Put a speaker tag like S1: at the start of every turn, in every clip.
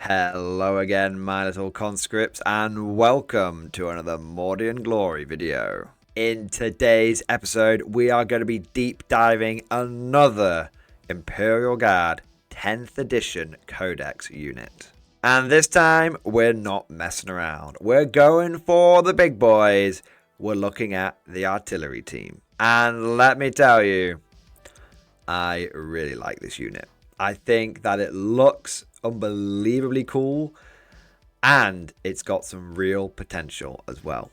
S1: Hello again, my little conscripts, and welcome to another Mordian Glory video. In today's episode, we are going to be deep diving another Imperial Guard 10th edition Codex unit. And this time, we're not messing around. We're going for the big boys. We're looking at the artillery team. And let me tell you, I really like this unit. I think that it looks unbelievably cool, and it's got some real potential as well.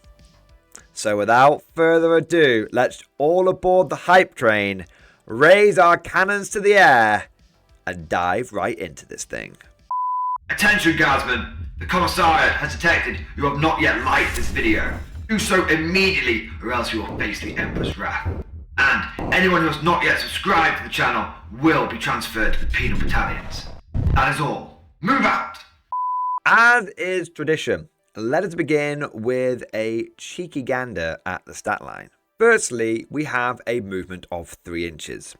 S1: So without further ado, let's all aboard the hype train, raise our cannons to the air, and dive right into this thing.
S2: Attention guardsmen, the Commissariat has detected you have not yet liked this video. Do so immediately or else you will face the Emperor's wrath. And anyone who has not yet subscribed to the channel will be transferred to the penal battalions. That is all. Move out!
S1: As is tradition, let us begin with a cheeky gander at the stat line. Firstly, we have a movement of 3 inches.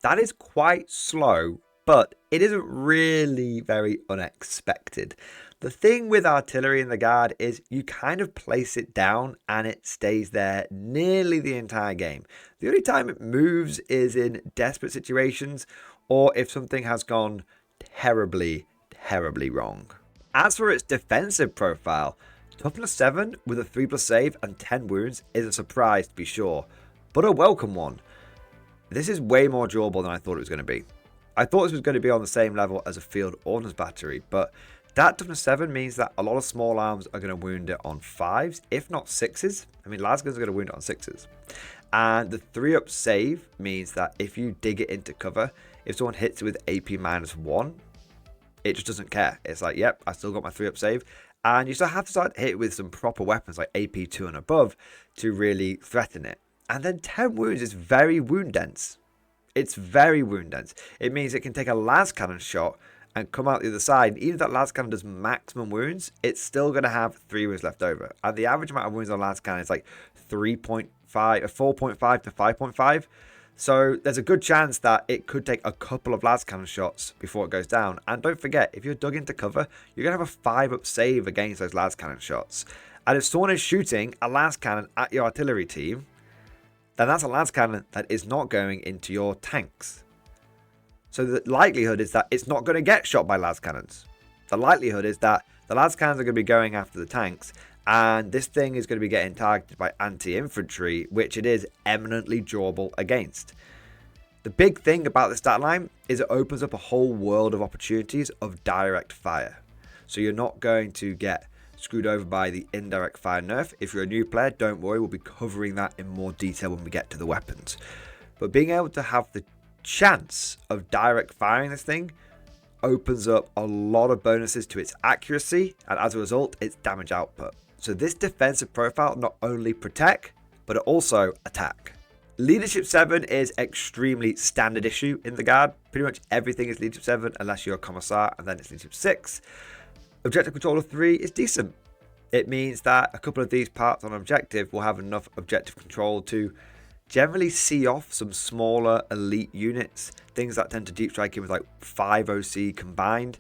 S1: That is quite slow, but it isn't really very unexpected. The thing with artillery in the guard is you kind of place it down and it stays there nearly the entire game. The only time it moves is in desperate situations or if something has gone terribly wrong. As for its defensive profile, toughness 7 with a 3+ save and 10 wounds is a surprise to be sure, but a welcome one. This is way more durable than I thought it was going to be. I thought this was going to be on the same level as a field ordnance battery, but that toughness 7 means that a lot of small arms are going to wound it on 5s, if not 6s. I mean, lasguns are going to wound it on 6s. And the 3+ save means that if you dig it into cover, if someone hits it with AP -1, it just doesn't care. It's like, yep, I still got my 3+ save. And you still have to start to hit it with some proper weapons like AP 2 and above to really threaten it. And then 10 wounds is very wound dense. It's very wound dense. It means it can take a las cannon shot and come out the other side. And even if that las cannon does maximum wounds, it's still going to have 3 wounds left over. And the average amount of wounds on las cannon is like 4.5 to 5.5. So there's a good chance that it could take a couple of las cannon shots before it goes down. And don't forget, if you're dug into cover, you're going to have a 5+ save against those las cannon shots. And if someone is shooting a las cannon at your artillery team, then that's a las cannon that is not going into your tanks. So the likelihood is that it's not going to get shot by las cannons. The likelihood is that the las cannons are going to be going after the tanks, and this thing is going to be getting targeted by anti-infantry, which it is eminently durable against. The big thing about the stat line is it opens up a whole world of opportunities of direct fire. So you're not going to get screwed over by the indirect fire nerf. If you're a new player, don't worry, we'll be covering that in more detail when we get to the weapons. But being able to have the chance of direct firing this thing opens up a lot of bonuses to its accuracy and as a result its damage output. So this defensive profile not only protect but also attack. Leadership 7 is extremely standard issue in the guard. Pretty much everything is leadership 7 unless you're a commissar, and then it's leadership 6. Objective control of 3 is decent. It means that a couple of these parts on objective will have enough objective control to generally see off some smaller elite units, things that tend to deep strike in with like 5 OC combined.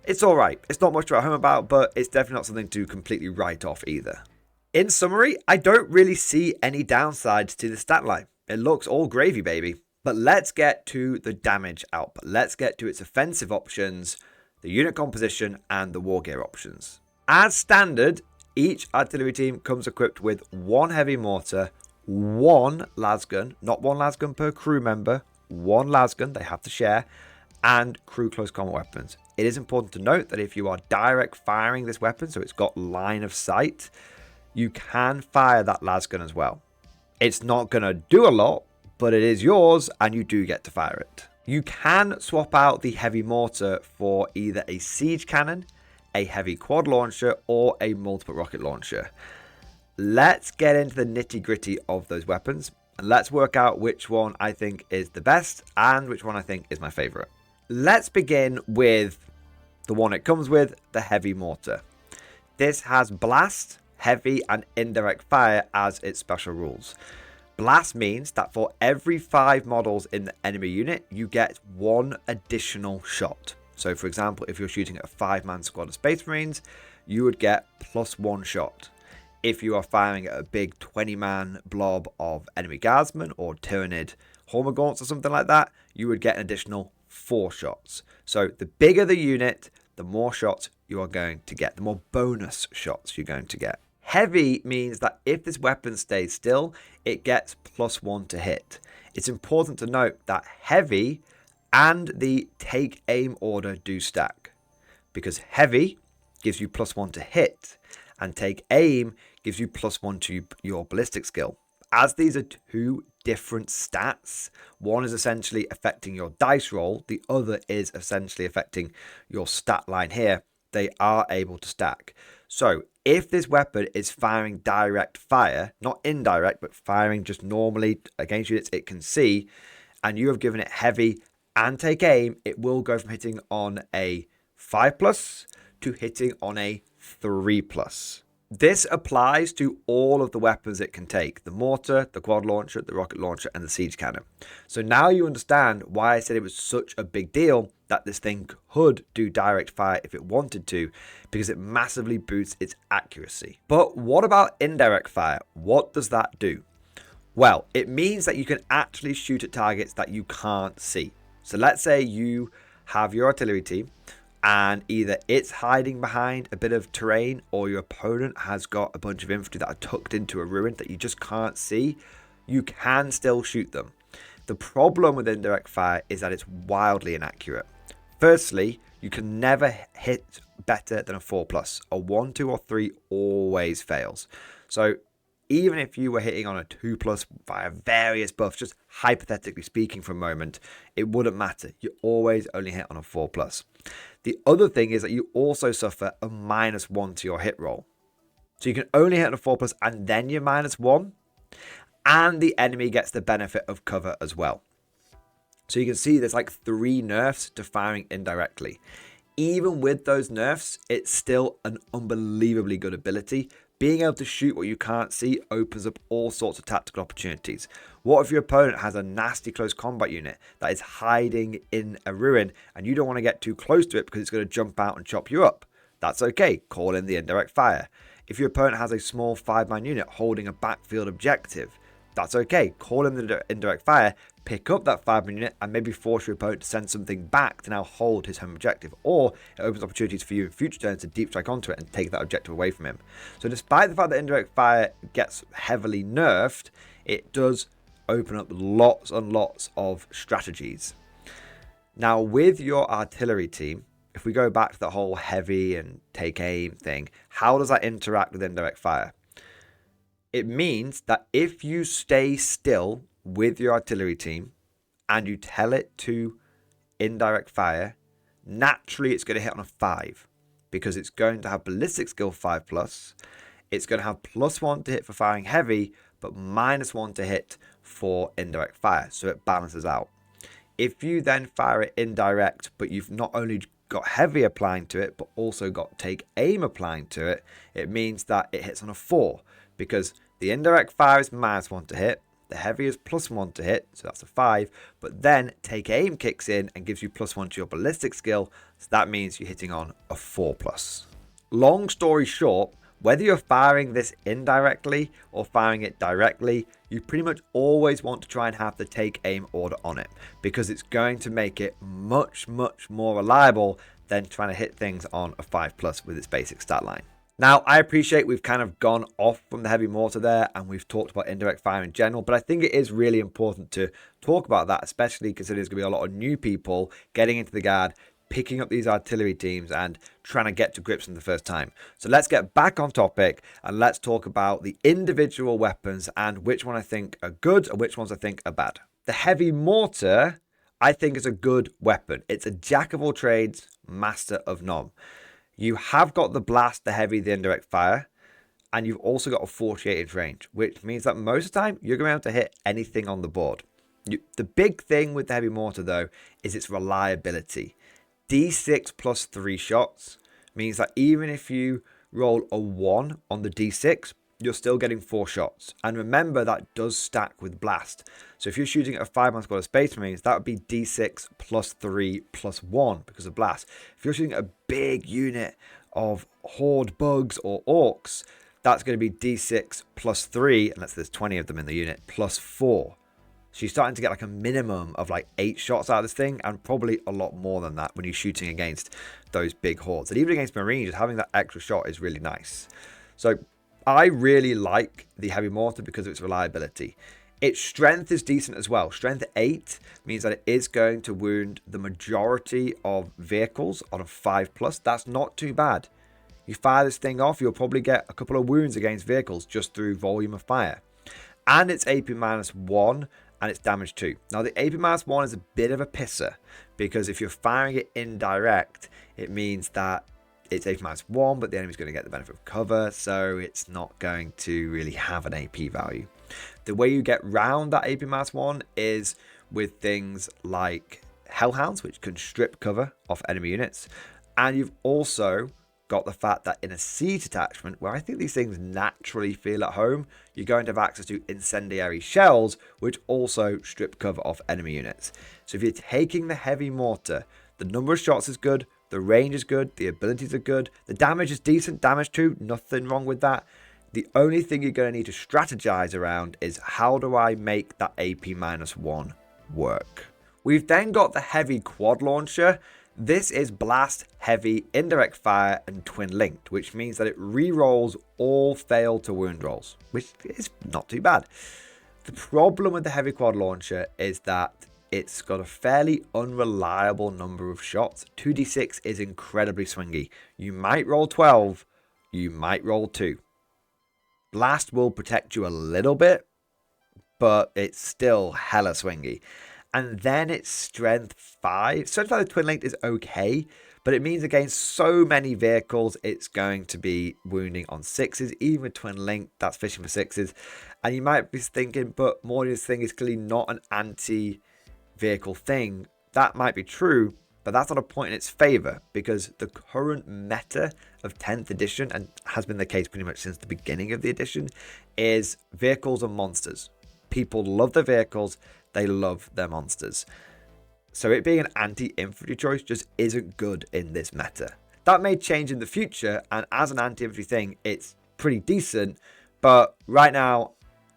S1: It's alright, it's not much to write home about, but it's definitely not something to completely write off either. In summary, I don't really see any downsides to the stat line. It looks all gravy, baby. But let's get to the damage output. Let's get to its offensive options, the unit composition, and the war gear options. As standard, each artillery team comes equipped with 1 heavy mortar, 1 lasgun, not 1 lasgun per crew member, 1 lasgun they have to share, and crew close combat weapons. It is important to note that if you are direct firing this weapon, so it's got line of sight, you can fire that lasgun as well. It's not going to do a lot, but it is yours and you do get to fire it. You can swap out the heavy mortar for either a siege cannon, a heavy quad launcher, or a multiple rocket launcher. Let's get into the nitty gritty of those weapons and let's work out which one I think is the best and which one I think is my favorite. Let's begin with the one it comes with, the heavy mortar. This has blast, heavy, and indirect fire as its special rules. Blast means that for every 5 models in the enemy unit, you get 1 additional shot. So for example, if you're shooting at a 5-man squad of Space Marines, you would get +1 shot. If you are firing at a big 20-man blob of enemy guardsmen or Tyranid Hormagaunts or something like that, you would get an additional 4 shots. So the bigger the unit, the more shots you are going to get, the more bonus shots you're going to get. Heavy means that if this weapon stays still, it gets +1 to hit. It's important to note that heavy and the take aim order do stack, because heavy gives you +1 to hit and take aim gives you +1 to your ballistic skill. As these are two different stats, one is essentially affecting your dice roll, the other is essentially affecting your stat line here, they are able to stack. So if this weapon is firing direct fire, not indirect, but firing just normally against units it can see, and you have given it heavy and take aim, it will go from hitting on a 5+ to hitting on a 3+. This applies to all of the weapons it can take: the mortar, the quad launcher, the rocket launcher, and the siege cannon. So now you understand why I said it was such a big deal that this thing could do direct fire if it wanted to, because it massively boosts its accuracy. But what about indirect fire? What does that do? Well, it means that you can actually shoot at targets that you can't see. So let's say you have your artillery team, and either it's hiding behind a bit of terrain or your opponent has got a bunch of infantry that are tucked into a ruin that you just can't see. You can still shoot them. The problem with indirect fire is that it's wildly inaccurate. Firstly, you can never hit better than a 4+. A 1, 2, or 3 always fails. So even if you were hitting on a 2+ via various buffs, just hypothetically speaking for a moment, it wouldn't matter. You always only hit on a 4+. The other thing is that you also suffer a -1 to your hit roll. So you can only hit on a 4+ and then you're -1. And the enemy gets the benefit of cover as well. So you can see there's like 3 nerfs to firing indirectly. Even with those nerfs, it's still an unbelievably good ability. Being able to shoot what you can't see opens up all sorts of tactical opportunities. What if your opponent has a nasty close combat unit that is hiding in a ruin and you don't want to get too close to it because it's going to jump out and chop you up? That's okay, call in the indirect fire. If your opponent has a small 5-man unit holding a backfield objective, that's okay, call in the indirect fire, pick up that 5-man unit and maybe force your opponent to send something back to now hold his home objective, or it opens opportunities for you in future turns to deep strike onto it and take that objective away from him. So despite the fact that indirect fire gets heavily nerfed, it does open up lots and lots of strategies. Now with your artillery team, if we go back to the whole heavy and take aim thing, how does that interact with indirect fire? It means that if you stay still with your artillery team and you tell it to indirect fire, naturally it's going to hit on a 5 because it's going to have ballistic skill 5+. It's going to have +1 to hit for firing heavy, but -1 to hit for indirect fire. So it balances out. If you then fire it indirect, but you've not only got heavy applying to it, but also got take aim applying to it, it means that it hits on a 4 because the indirect fire is -1 to hit, the heavy is +1 to hit, so that's a 5, but then take aim kicks in and gives you +1 to your ballistic skill, so that means you're hitting on a 4+. Long story short, whether you're firing this indirectly or firing it directly, you pretty much always want to try and have the take aim order on it, because it's going to make it much, much more reliable than trying to hit things on a 5+ with its basic stat line. Now, I appreciate we've kind of gone off from the heavy mortar there and we've talked about indirect fire in general, but I think it is really important to talk about that, especially considering there's going to be a lot of new people getting into the Guard, picking up these artillery teams and trying to get to grips for the first time. So let's get back on topic and let's talk about the individual weapons and which one I think are good and which ones I think are bad. The heavy mortar, I think, is a good weapon. It's a jack of all trades, master of none. You have got the blast, the heavy, the indirect fire, and you've also got a 48-inch range, which means that most of the time you're going to be able to hit anything on the board. The big thing with the heavy mortar, though, is its reliability. D6 plus 3 shots means that even if you roll a 1 on the D6, you're still getting 4 shots. And remember, that does stack with blast. So if you're shooting at a 5-man squad of Space Marines, that would be D6 plus 3 plus 1 because of blast. If you're shooting at a big unit of Horde bugs or orcs, that's going to be D6 plus 3, unless there's 20 of them in the unit, plus 4. So you're starting to get like a minimum of like 8 shots out of this thing, and probably a lot more than that when you're shooting against those big hordes. And even against Marines, just having that extra shot is really nice. So I really like the Heavy Mortar because of its reliability. Its strength is decent as well. Strength 8 means that it is going to wound the majority of vehicles on a 5+. That's not too bad. You fire this thing off, you'll probably get a couple of wounds against vehicles just through volume of fire. And it's AP -1 and it's damage 2. Now the AP -1 is a bit of a pisser because if you're firing it indirect, it means that it's AP -1, but the enemy's going to get the benefit of cover, so it's not going to really have an AP value. The way you get round that AP -1 is with things like Hellhounds, which can strip cover off enemy units, and you've also got the fact that in a siege attachment, where I think these things naturally feel at home, you're going to have access to incendiary shells, which also strip cover off enemy units. So if you're taking the Heavy Mortar, the number of shots is good, the range is good, the abilities are good, the damage is decent, damage 2, nothing wrong with that. The only thing you're going to need to strategize around is how do I make that AP -1 work? We've then got the Heavy Quad Launcher. This is blast, heavy, indirect fire, and twin linked, which means that it re-rolls all fail to wound rolls, which is not too bad. The problem with the Heavy Quad Launcher is that it's got a fairly unreliable number of shots. 2d6 is incredibly swingy. You might roll 12, you might roll 2. Blast will protect you a little bit, but it's still hella swingy. And then it's strength 5. Strength 5 with twin linked is okay, but it means against so many vehicles, it's going to be wounding on 6s. Even with twin linked, that's fishing for 6s. And you might be thinking, but Mordian's thing is clearly not an anti-vehicle thing. That might be true, but that's not a point in its favor, because the current meta of 10th edition, and has been the case pretty much since the beginning of the edition, is vehicles and monsters. People love their vehicles, they love their monsters. So it being an anti-infantry choice just isn't good in this meta. That may change in the future, and as an anti-infantry thing, it's pretty decent, but right now,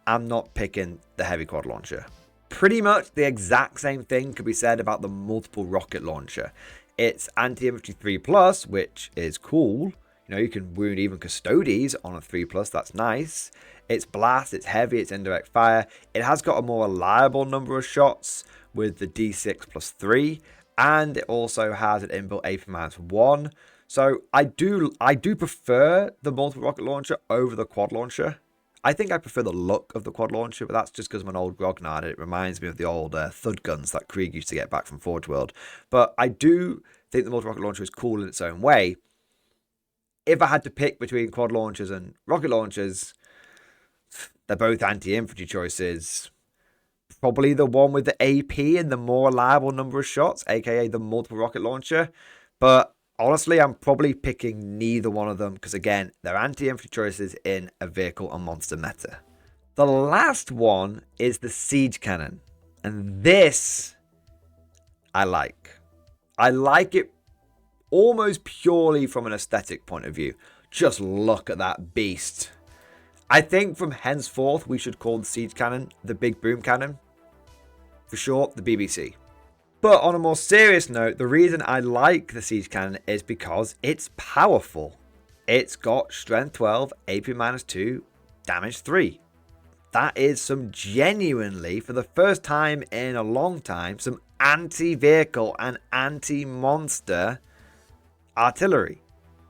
S1: I'm not picking the Heavy Quad Launcher. Pretty much the exact same thing could be said about the Multiple Rocket Launcher. It's anti-infantry 3+, which is cool. You know, you can wound even Custodes on a 3+, that's nice. It's blast, it's heavy, it's indirect fire. It has got a more reliable number of shots with the D6 plus 3. And it also has an inbuilt AP -1. So I do prefer the Multiple Rocket Launcher over the Quad Launcher. I think I prefer the look of the Quad Launcher, but that's just because I'm an old grognard. It reminds me of the old Thud guns that Krieg used to get back from Forge World. But I do think the Multiple Rocket Launcher is cool in its own way. If I had to pick between Quad Launchers and Rocket Launchers, they're both anti-infantry choices. Probably the one with the AP and the more reliable number of shots, aka the Multiple Rocket Launcher. But honestly, I'm probably picking neither one of them because, again, they're anti-infantry choices in a vehicle and monster meta. The last one is the Siege Cannon. And this, I like. I like it almost purely from an aesthetic point of view. Just look at that beast. I think from henceforth, we should call the Siege Cannon the Big Boom Cannon. For short, the BBC. But on a more serious note, the reason I like the Siege Cannon is because it's powerful. It's got strength 12, AP -2, damage 3. That is some genuinely, for the first time in a long time, some anti-vehicle and anti-monster artillery.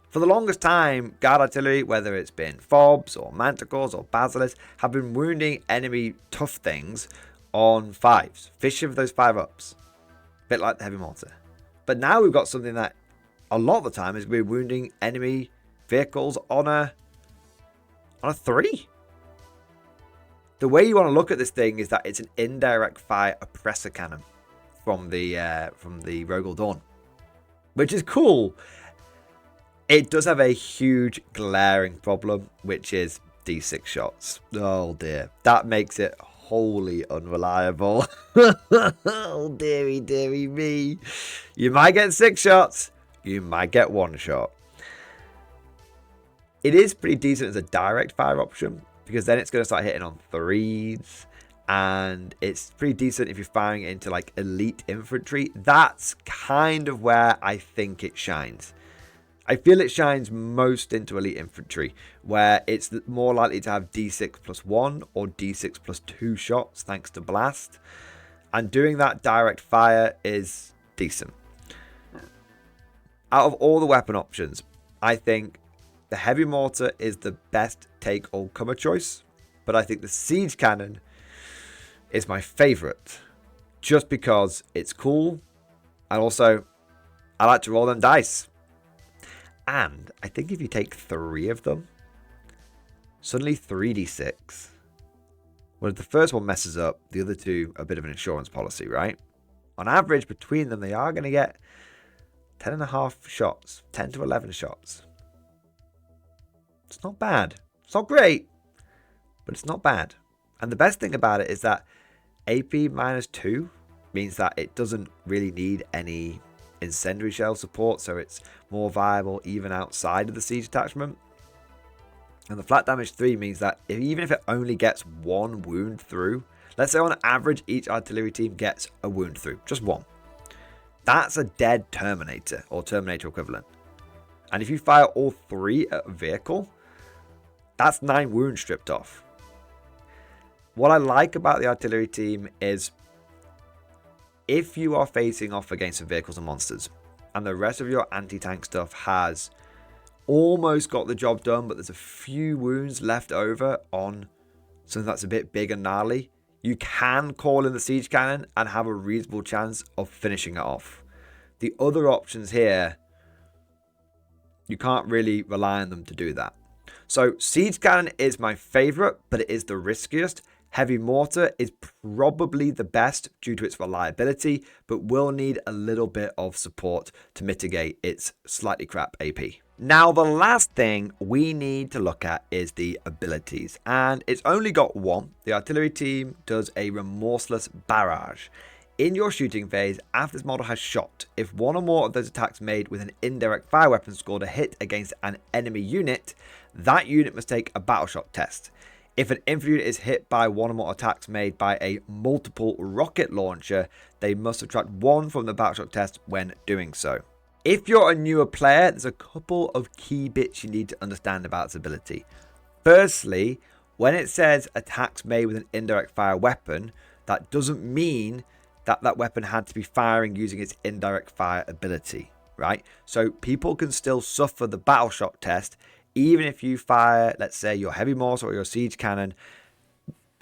S1: For the longest time, guard artillery, whether it's been fobs or manticores or basilisks, have been wounding enemy tough things on 5s, fishing for those 5-ups. A bit like the Heavy Mortar. But now we've got something that a lot of the time is we're wounding enemy vehicles on a 3. The way you want to look at this thing is that it's an indirect fire oppressor cannon from the Rogel Dawn, which is cool. It does have a huge glaring problem, which is D6 shots. Oh dear. That makes it wholly unreliable. Oh dearie, dearie me. You might get 6 shots. You might get 1 shot. It is pretty decent as a direct fire option, because then it's going to start hitting on 3s. And it's pretty decent if you're firing into like elite infantry. That's kind of where I think it shines. I feel it shines most into elite infantry, where it's more likely to have D6 plus 1 or D6 plus 2 shots thanks to blast. And doing that direct fire is decent. Out of all the weapon options, I think the heavy mortar is the best take all comer choice, but I think the siege cannon is my favorite just because it's cool, and also I like to roll them dice. And I think if you take 3 of them, suddenly 3d6. Well, if the first one messes up, the other 2 are a bit of an insurance policy, right? On average, between them, they are going to get 10.5 shots, 10 to 11 shots. It's not bad. It's not great, but it's not bad. And the best thing about it is that AP -2 means that it doesn't really need any incendiary shell support, so it's more viable even outside of the siege attachment. And the flat damage 3 means that even if it only gets 1 wound through, let's say on average each artillery team gets a wound through, just 1. That's a dead Terminator or Terminator equivalent. And if you fire all 3 at a vehicle, that's 9 wounds stripped off. What I like about the artillery team is if you are facing off against some vehicles and monsters and the rest of your anti-tank stuff has almost got the job done, but there's a few wounds left over on something that's a bit big and gnarly, you can call in the siege cannon and have a reasonable chance of finishing it off. The other options here, you can't really rely on them to do that. So siege cannon is my favorite, but it is the riskiest. Heavy mortar is probably the best due to its reliability, but will need a little bit of support to mitigate its slightly crap AP. Now, the last thing we need to look at is the abilities, and it's only got 1. The artillery team does a remorseless barrage. In your shooting phase, after this model has shot, if 1 or more of those attacks made with an indirect fire weapon scored a hit against an enemy unit, that unit must take a battle shock test. If an infantry unit is hit by 1 or more attacks made by a multiple rocket launcher, they must subtract 1 from the battle shock test when doing so. If you're a newer player, there's a couple of key bits you need to understand about its ability. Firstly, when it says attacks made with an indirect fire weapon, that doesn't mean that that weapon had to be firing using its indirect fire ability, right? So people can still suffer the battle shock test even if you fire, let's say, your heavy mortar or your siege cannon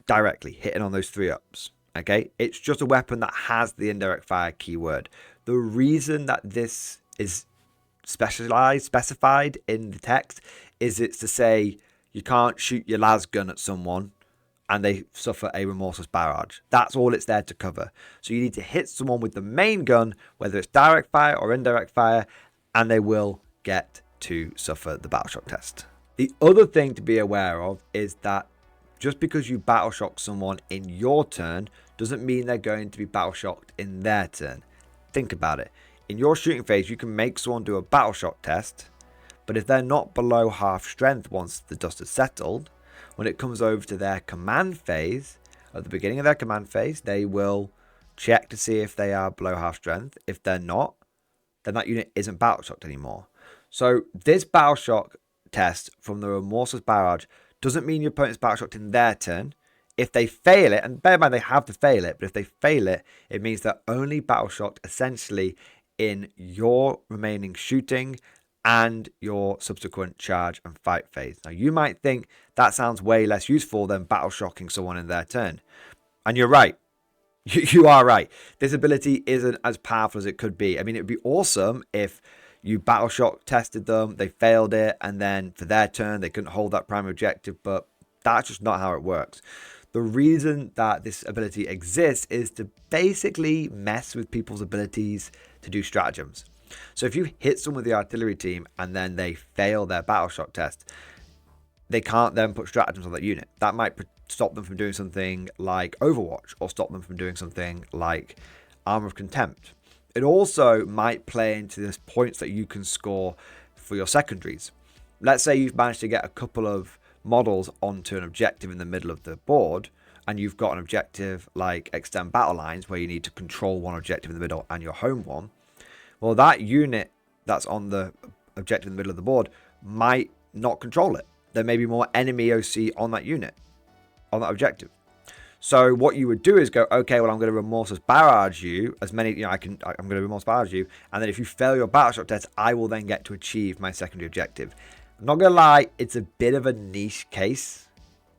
S1: directly, hitting on those 3-ups, okay? It's just a weapon that has the indirect fire keyword. The reason that this is specified in the text is it's to say you can't shoot your las gun at someone and they suffer a remorseless barrage. That's all it's there to cover. So you need to hit someone with the main gun, whether it's direct fire or indirect fire, and they will get to suffer the battle shock test. The other thing to be aware of is that just because you battle shock someone in your turn doesn't mean they're going to be battle shocked in their turn. Think about it. In your shooting phase, you can make someone do a battle shock test, but if they're not below half strength once the dust has settled, when it comes over to their command phase, at the beginning of their command phase, they will check to see if they are below half strength. If they're not, then that unit isn't battle shocked anymore. So this battle shock test from the remorseless barrage doesn't mean your opponent's battle shocked in their turn. If they fail it, and bear in mind they have to fail it, but if they fail it, it means they're only battle shocked essentially in your remaining shooting and your subsequent charge and fight phase. Now you might think that sounds way less useful than battle shocking someone in their turn. And you're right. You are right. This ability isn't as powerful as it could be. I mean, it would be awesome if you battle shock tested them, they failed it, and then for their turn, they couldn't hold that primary objective, but that's just not how it works. The reason that this ability exists is to basically mess with people's abilities to do stratagems. So if you hit someone with the artillery team and then they fail their battle shock test, they can't then put stratagems on that unit. That might stop them from doing something like Overwatch, or stop them from doing something like Armor of Contempt. It also might play into the points that you can score for your secondaries. Let's say you've managed to get a couple of models onto an objective in the middle of the board, and you've got an objective like Extend Battle Lines, where you need to control one objective in the middle and your home one. Well, that unit that's on the objective in the middle of the board might not control it. There may be more enemy OC on that unit, on that objective. So what you would do is go, okay, well, I'm going to Remorseless Barrage you as many, I'm going to Remorseless Barrage you, and then if you fail your Battleshock test, I will then get to achieve my secondary objective. I'm not going to lie, it's a bit of a niche case.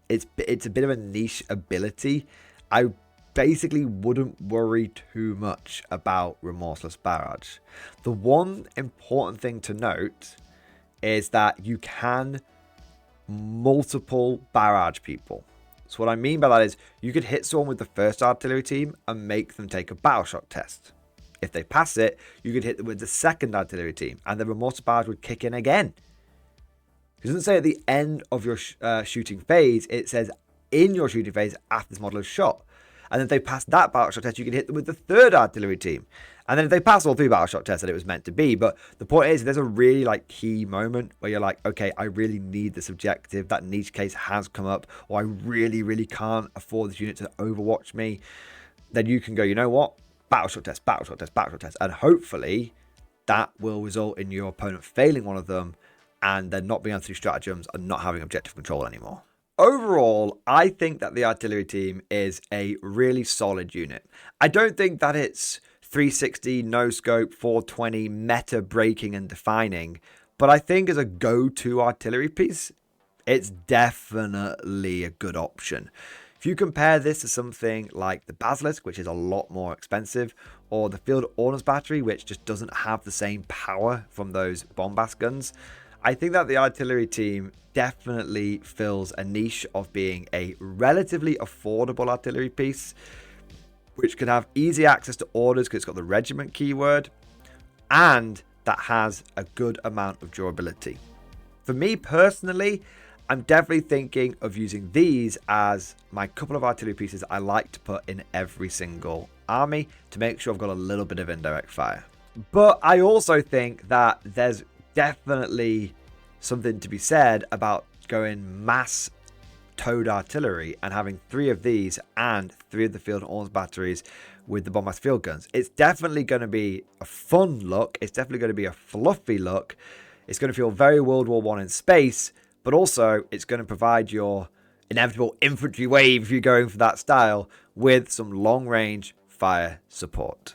S1: It's a bit of a niche ability. I basically wouldn't worry too much about Remorseless Barrage. The one important thing to note is that you can multiple barrage people. So what I mean by that is you could hit someone with the first artillery team and make them take a Battleshock test. If they pass it, you could hit them with the second artillery team, and the Remorseless Barrage would kick in again. It doesn't say at the end of your shooting phase, it says in your shooting phase after this model is shot. And if they pass that Battleshock test, you can hit them with the third artillery team. And then if they pass all 3 Battleshock tests that it was meant to be. But the point is, there's a really key moment where you're like, okay, I really need this objective. That niche case has come up, or I really, really can't afford this unit to overwatch me. Then you can go, you know what? Battleshock test, Battleshock test, Battleshock test. And hopefully that will result in your opponent failing one of them, and then not being able to do stratagems and not having objective control anymore. Overall, I think that the artillery team is a really solid unit. I don't think that it's 360, no scope, 420, meta breaking and defining, but I think as a go-to artillery piece, it's definitely a good option. If you compare this to something like the Basilisk, which is a lot more expensive, or the Field Ordnance Battery, which just doesn't have the same power from those bombast guns, I think that the artillery team definitely fills a niche of being a relatively affordable artillery piece, which can have easy access to orders because it's got the regiment keyword, and that has a good amount of durability. For me personally, I'm definitely thinking of using these as my couple of artillery pieces I like to put in every single army to make sure I've got a little bit of indirect fire. But I also think that there's definitely something to be said about going mass towed artillery and having 3 of these and 3 of the Field Ordnance batteries with the bombast field guns. It's definitely going to be a fun look. It's definitely going to be a fluffy look. It's going to feel very World War I in space, but also it's going to provide your inevitable infantry wave, if you're going for that style, with some long range fire support.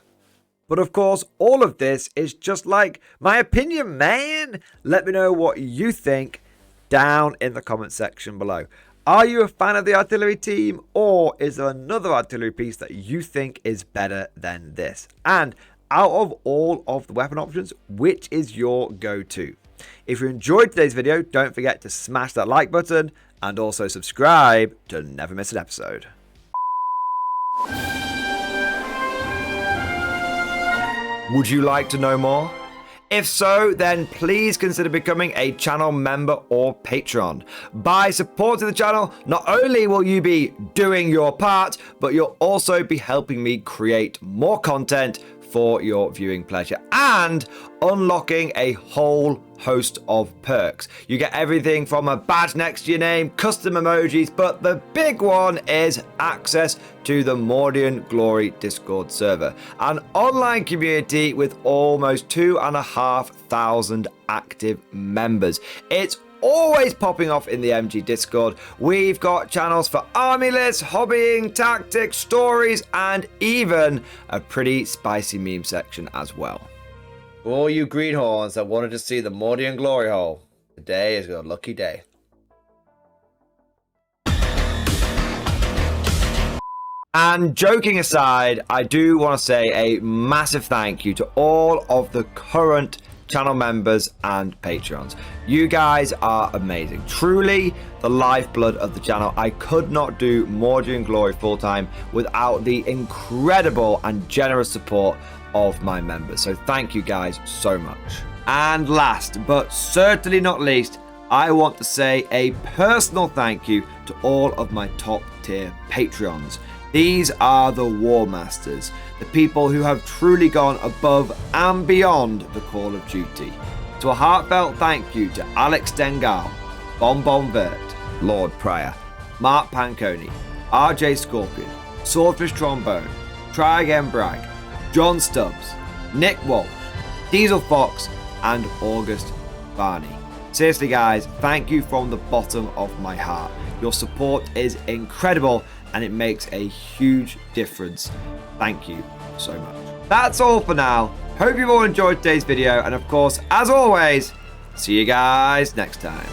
S1: But of course, all of this is just like my opinion, man. Let me know what you think down in the comment section below. Are you a fan of the artillery team, or is there another artillery piece that you think is better than this? And out of all of the weapon options, which is your go-to? If you enjoyed today's video, don't forget to smash that like button and also subscribe to never miss an episode. Would you like to know more? If so, then please consider becoming a channel member or patron. By supporting the channel, not only will you be doing your part, but you'll also be helping me create more content for your viewing pleasure and unlocking a whole host of perks. You get everything from a badge next to your name, custom emojis, but the big one is access to the Mordian Glory Discord server, an online community with almost 2,500 active members. It's always popping off in the MG Discord. We've got channels for army lists, hobbying, tactics, stories, and even a pretty spicy meme section as well. For all you greenhorns that wanted to see the Mordian glory hole, today is your lucky day. And joking aside, I do want to say a massive thank you to all of the current channel members and patrons. You guys are amazing. Truly the lifeblood of the channel. I could not do Mordian Glory full time without the incredible and generous support of my members. So thank you guys so much. And last but certainly not least, I want to say a personal thank you to all of my top tier Patreons. These are the War Masters, the people who have truly gone above and beyond the call of duty. So a heartfelt thank you to Alex Dengal, Bon Vert, Lord Pryor, Mark Panconi, RJ Scorpion, Swordfish Trombone, Try Again Bragg, John Stubbs, Nick Walsh, Diesel Fox, and August Barney. Seriously guys, thank you from the bottom of my heart. Your support is incredible and it makes a huge difference. Thank you so much. That's all for now. Hope you've all enjoyed today's video, and of course, as always, see you guys next time.